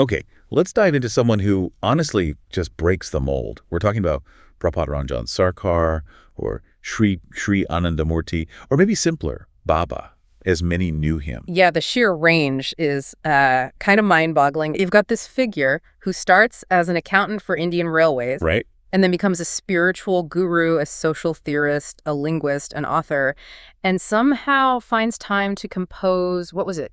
Okay, let's dive into someone who honestly just breaks the mold. We're talking about Prabhat Ranjan Sarkar or Sri Ananda Murti, or maybe simpler, Baba, as many knew him. Yeah, the sheer range is kind of mind-boggling. You've got this figure who starts as an accountant for Indian Railways, Right? and then becomes a spiritual guru, a social theorist, a linguist, an author, and somehow finds time to compose, what was it,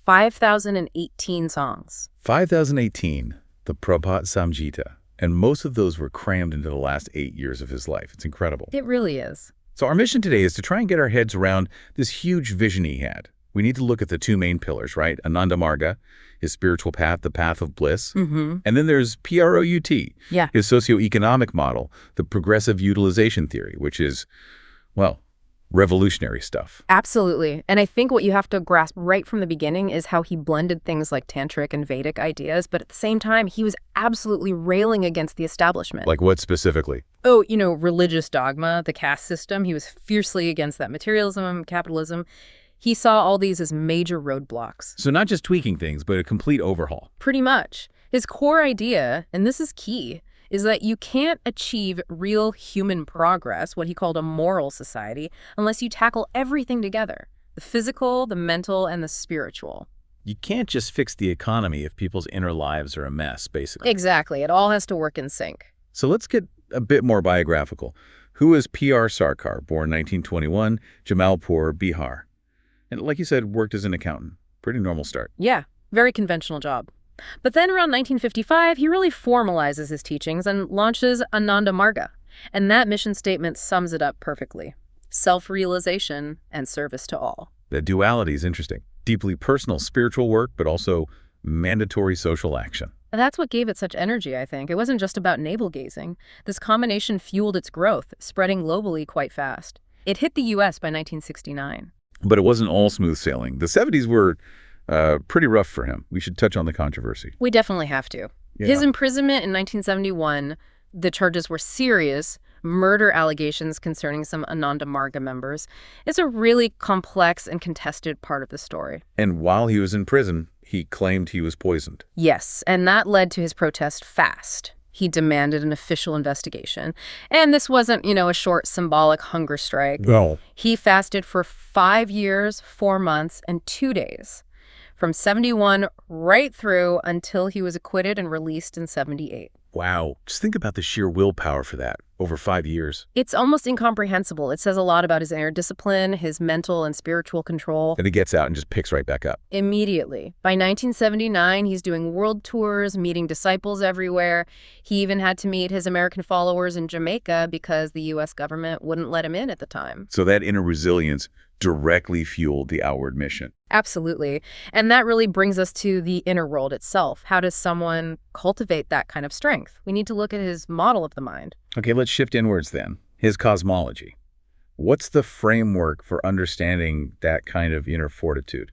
5,018 songs. 5018, the Prabhat Samgiita, and most of those were crammed into the last 8 years of his life. It's incredible. It really is. So our mission today is to try and get our heads around this huge vision he had. We need to look at the two main pillars, right? Ananda Marga, his spiritual path, the path of bliss. And then there's PROUT, Yeah. his socio-economic model, the Progressive Utilization Theory, which is, well, revolutionary stuff. Absolutely. And I think what you have to grasp right from the beginning is how he blended things like tantric and Vedic ideas, but at the same time, he was absolutely railing against the establishment. Like what specifically? Oh, religious dogma, the caste system. He was fiercely against that, materialism, capitalism. He saw all these as major roadblocks. So not just tweaking things, but a complete overhaul. Pretty much. His core idea, and this is key, is that you can't achieve real human progress, what he called a moral society, unless you tackle everything together. The physical, the mental, and the spiritual. You can't just fix the economy if people's inner lives are a mess, basically. Exactly. It all has to work in sync. So let's get a bit more biographical. Who is P.R. Sarkar, born 1921, Jamalpur, Bihar? And like you said, worked as an accountant. Pretty normal start. Yeah, very conventional job. But then around 1955, he really formalizes his teachings and launches Ananda Marga. And that mission statement sums it up perfectly. Self-realization and service to all. The duality is interesting. Deeply personal spiritual work, but also mandatory social action. And that's what gave it such energy, I think. It wasn't just about navel-gazing. This combination fueled its growth, spreading globally quite fast. It hit the U.S. by 1969. But it wasn't all smooth sailing. The 70s were pretty rough for him. We should touch on the controversy. We definitely have to. Yeah. His imprisonment in 1971, the charges were serious, murder allegations concerning some Ananda Marga members. It's a really complex and contested part of the story. And while he was in prison, he claimed he was poisoned. Yes, and that led to his protest fast. He demanded an official investigation. And this wasn't, a short symbolic hunger strike. No. He fasted for 5 years, 4 months, and 2 days. From 71 right through until he was acquitted and released in 78. Wow. Just think about the sheer willpower for that over 5 years. It's almost incomprehensible. It says a lot about his inner discipline, his mental and spiritual control. And he gets out and just picks right back up. Immediately. By 1979, he's doing world tours, meeting disciples everywhere. He even had to meet his American followers in Jamaica because the U.S. government wouldn't let him in at the time. So that inner resilience directly fueled the outward mission. Absolutely. And that really brings us to the inner world itself. How does someone cultivate that kind of strength? We need to look at his model of the mind. Okay, let's shift inwards then. His cosmology. What's the framework for understanding that kind of inner fortitude?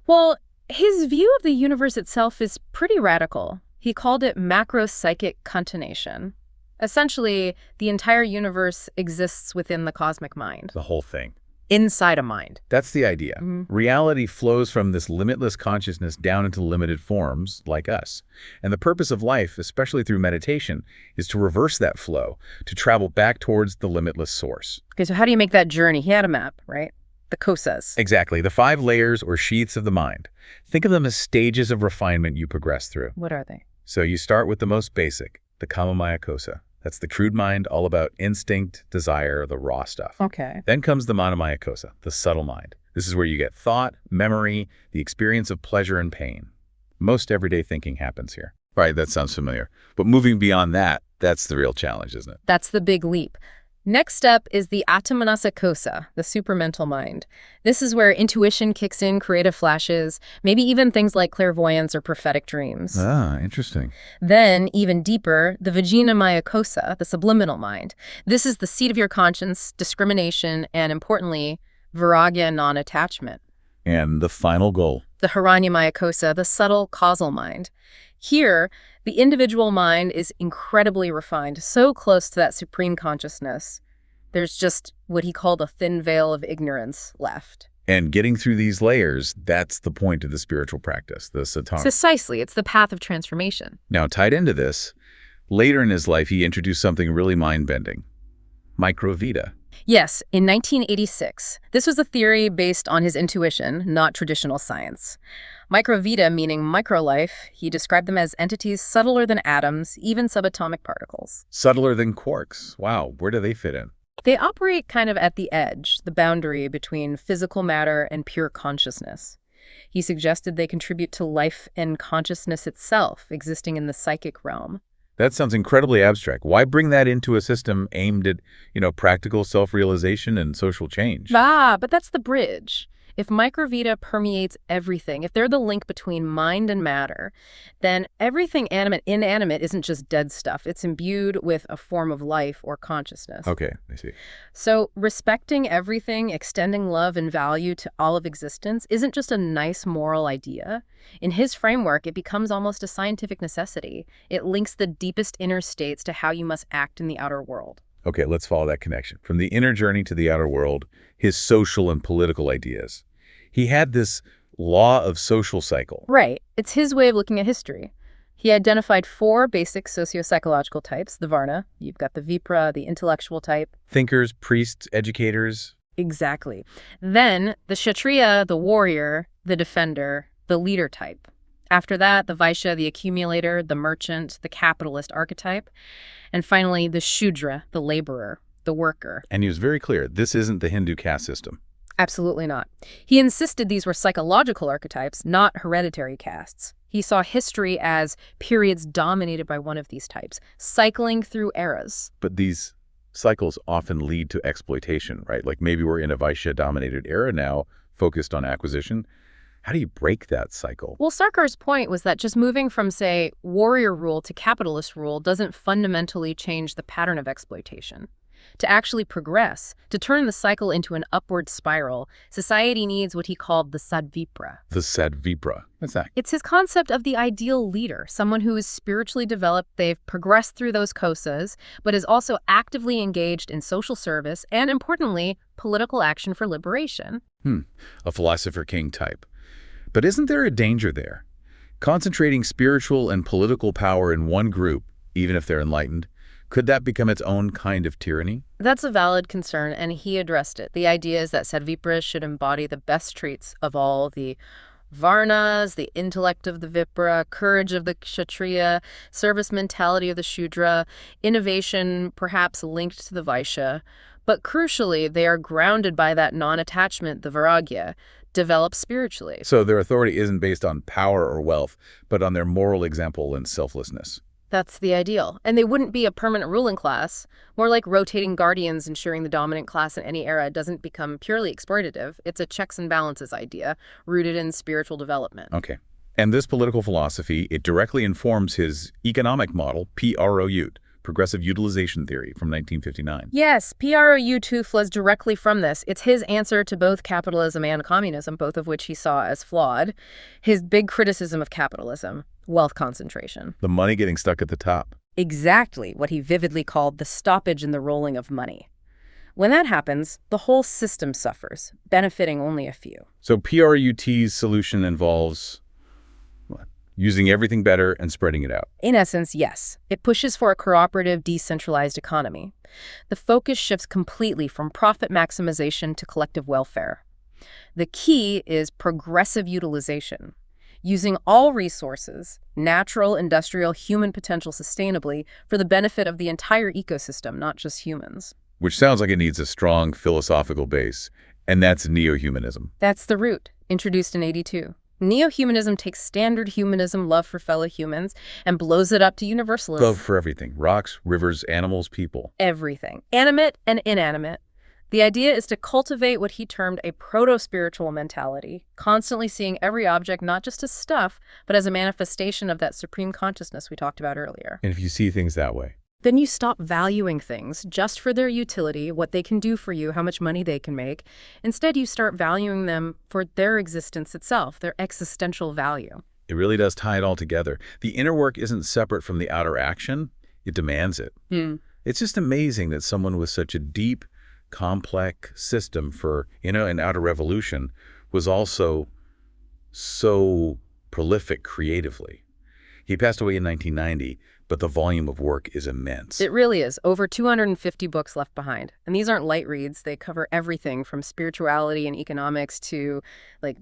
Well, his view of the universe itself is pretty radical. He called it macro-psychic continuation. Essentially, the entire universe exists within the cosmic mind. The whole thing. Inside a mind. That's the idea. Reality flows from this limitless consciousness down into limited forms, like us. And the purpose of life, especially through meditation, is to reverse that flow, to travel back towards the limitless source. Okay, so how do you make that journey? He had a map, right? The kosas. Exactly. The 5 layers or sheaths of the mind. Think of them as stages of refinement you progress through. What are they? So you start with the most basic, the Kamamaya kosa. That's the crude mind, all about instinct, desire, the raw stuff. Okay. Then comes the Manomaya kosa, the subtle mind. This is where you get thought, memory, the experience of pleasure and pain. Most everyday thinking happens here. Right, that sounds familiar. But moving beyond that, that's the real challenge, isn't it? That's the big leap. Next up is the Atamanasa kosa, the supramental mind. This is where intuition kicks in, creative flashes, maybe even things like clairvoyance or prophetic dreams. Ah, interesting. Then, even deeper, the Vijnanamaya kosa, the subliminal mind. This is the seat of your conscience, discrimination, and importantly, vairagya, non-attachment. And the final goal. The Hiranyamaya kosa, the subtle causal mind. Here, the individual mind is incredibly refined, so close to that supreme consciousness. There's just what he called a thin veil of ignorance left. And getting through these layers, that's the point of the spiritual practice, the satang. Precisely. It's the path of transformation. Now, tied into this, later in his life, he introduced something really mind-bending. Microvita. Yes, in 1986. This was a theory based on his intuition, not traditional science. Microvita, meaning microlife, he described them as entities subtler than atoms, even subatomic particles. Subtler than quarks. Wow, where do they fit in? They operate kind of at the edge, the boundary between physical matter and pure consciousness. He suggested they contribute to life and consciousness itself, existing in the psychic realm. That sounds incredibly abstract. Why bring that into a system aimed at, practical self-realization and social change? But that's the bridge. If Microvita permeates everything, if they're the link between mind and matter, then everything inanimate isn't just dead stuff. It's imbued with a form of life or consciousness. Okay, I see. So respecting everything, extending love and value to all of existence isn't just a nice moral idea. In his framework, it becomes almost a scientific necessity. It links the deepest inner states to how you must act in the outer world. Okay, let's follow that connection. From the inner journey to the outer world, his social and political ideas. He had this law of social cycle. Right. It's his way of looking at history. He identified 4 basic socio-psychological types, the Varna. You've got the Vipra, the intellectual type. Thinkers, priests, educators. Exactly. Then the Kshatriya, the warrior, the defender, the leader type. After that, the Vaishya, the accumulator, the merchant, the capitalist archetype. And finally, the Shudra, the laborer, the worker. And he was very clear, this isn't the Hindu caste system. Absolutely not. He insisted these were psychological archetypes, not hereditary castes. He saw history as periods dominated by one of these types, cycling through eras. But these cycles often lead to exploitation, right? Like maybe we're in a Vaishya-dominated era now, focused on acquisition. How do you break that cycle? Well, Sarkar's point was that just moving from, say, warrior rule to capitalist rule doesn't fundamentally change the pattern of exploitation. To actually progress, to turn the cycle into an upward spiral, society needs what he called the Sadvipra. The Sadvipra. What's that? It's his concept of the ideal leader, someone who is spiritually developed, they've progressed through those kosas, but is also actively engaged in social service and, importantly, political action for liberation. A philosopher king type. But isn't there a danger there? Concentrating spiritual and political power in one group, even if they're enlightened, could that become its own kind of tyranny? That's a valid concern, and he addressed it. The idea is that Sadvipras should embody the best traits of all the Varnas, the intellect of the Vipra, courage of the Kshatriya, service mentality of the Shudra, innovation perhaps linked to the Vaishya. But crucially, they are grounded by that non-attachment, the Vairagya, developed spiritually. So their authority isn't based on power or wealth, but on their moral example and selflessness. That's the ideal. And they wouldn't be a permanent ruling class, more like rotating guardians ensuring the dominant class in any era doesn't become purely exploitative. It's a checks and balances idea rooted in spiritual development. Okay. And this political philosophy, it directly informs his economic model, PROUT, Progressive Utilization Theory from 1959. Yes, PROUT flows directly from this. It's his answer to both capitalism and communism, both of which he saw as flawed. His big criticism of capitalism, wealth concentration. The money getting stuck at the top. Exactly what he vividly called the stoppage in the rolling of money. When that happens, the whole system suffers, benefiting only a few. So PRUT's solution involves what? Using everything better and spreading it out. In essence, yes. It pushes for a cooperative, decentralized economy. The focus shifts completely from profit maximization to collective welfare. The key is progressive utilization, using all resources, natural, industrial, human potential sustainably for the benefit of the entire ecosystem, not just humans. Which sounds like it needs a strong philosophical base, and that's neo-humanism. That's the root, introduced in '82. Neo-humanism takes standard humanism, love for fellow humans, and blows it up to universalism. Love for everything. Rocks, rivers, animals, people. Everything. Animate and inanimate. The idea is to cultivate what he termed a proto-spiritual mentality, constantly seeing every object not just as stuff, but as a manifestation of that supreme consciousness we talked about earlier. And if you see things that way, then you stop valuing things just for their utility, what they can do for you, how much money they can make. Instead, you start valuing them for their existence itself, their existential value. it really does tie it all together. The inner work isn't separate from the outer action. It demands it. It's just amazing that someone with such a deep complex system for, and out of revolution was also so prolific creatively. He passed away in 1990, but the volume of work is immense. It really is. Over 250 books left behind. And these aren't light reads. They cover everything from spirituality and economics to, like,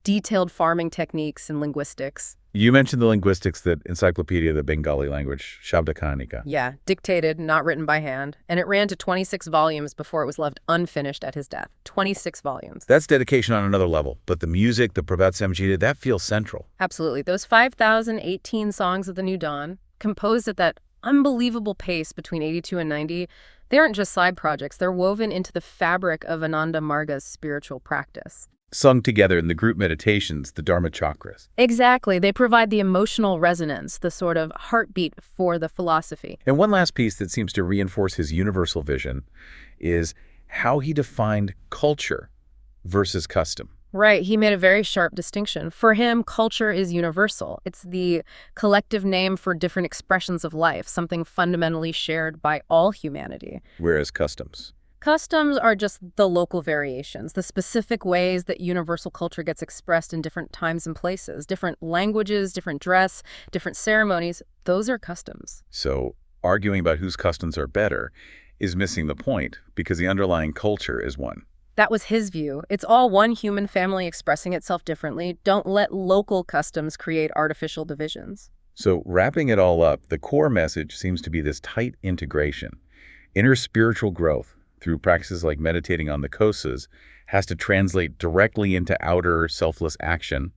detailed farming techniques and linguistics. You mentioned the linguistics, that encyclopedia of the Bengali language, Shabdakanika. Yeah, dictated, not written by hand. And it ran to 26 volumes before it was left unfinished at his death. 26 volumes. That's dedication on another level. But the music, the Prabhat Samgiita, that feels central. Absolutely. Those 5,018 songs of the New Dawn, composed at that unbelievable pace between 82 and 90, they aren't just side projects. They're woven into the fabric of Ananda Marga's spiritual practice. Sung together in the group meditations, the Dharma chakras. Exactly. They provide the emotional resonance, the sort of heartbeat for the philosophy. And one last piece that seems to reinforce his universal vision is how he defined culture versus custom. Right. He made a very sharp distinction. For him, culture is universal. It's the collective name for different expressions of life, something fundamentally shared by all humanity. Whereas customs are just the local variations, the specific ways that universal culture gets expressed in different times and places, different languages, different dress, different ceremonies. Those are customs. So arguing about whose customs are better is missing the point, because the underlying culture is one. That was his view. It's all one human family expressing itself differently. Don't let local customs create artificial divisions. So wrapping it all up, the core message seems to be this tight integration. Inner spiritual growth through practices like meditating on the kosas has to translate directly into outer selfless action,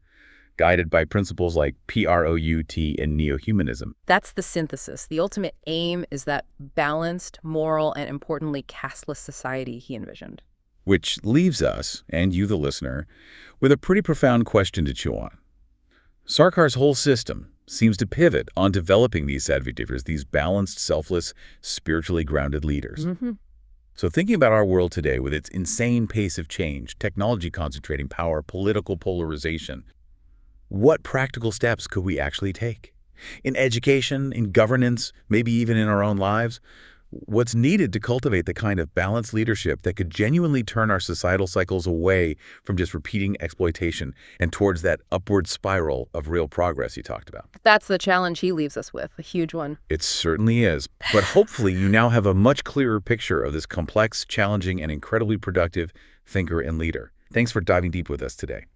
guided by principles like PROUT and Neohumanism. That's the synthesis. The ultimate aim is that balanced, moral, and importantly, casteless society he envisioned. Which leaves us, and you the listener, with a pretty profound question to chew on. Sarkar's whole system seems to pivot on developing these advocates, these balanced, selfless, spiritually grounded leaders. So thinking about our world today with its insane pace of change, technology concentrating power, political polarization, what practical steps could we actually take? In education, in governance, maybe even in our own lives? What's needed to cultivate the kind of balanced leadership that could genuinely turn our societal cycles away from just repeating exploitation and towards that upward spiral of real progress you talked about? That's the challenge he leaves us with, a huge one. It certainly is. But hopefully you now have a much clearer picture of this complex, challenging, and incredibly productive thinker and leader. Thanks for diving deep with us today.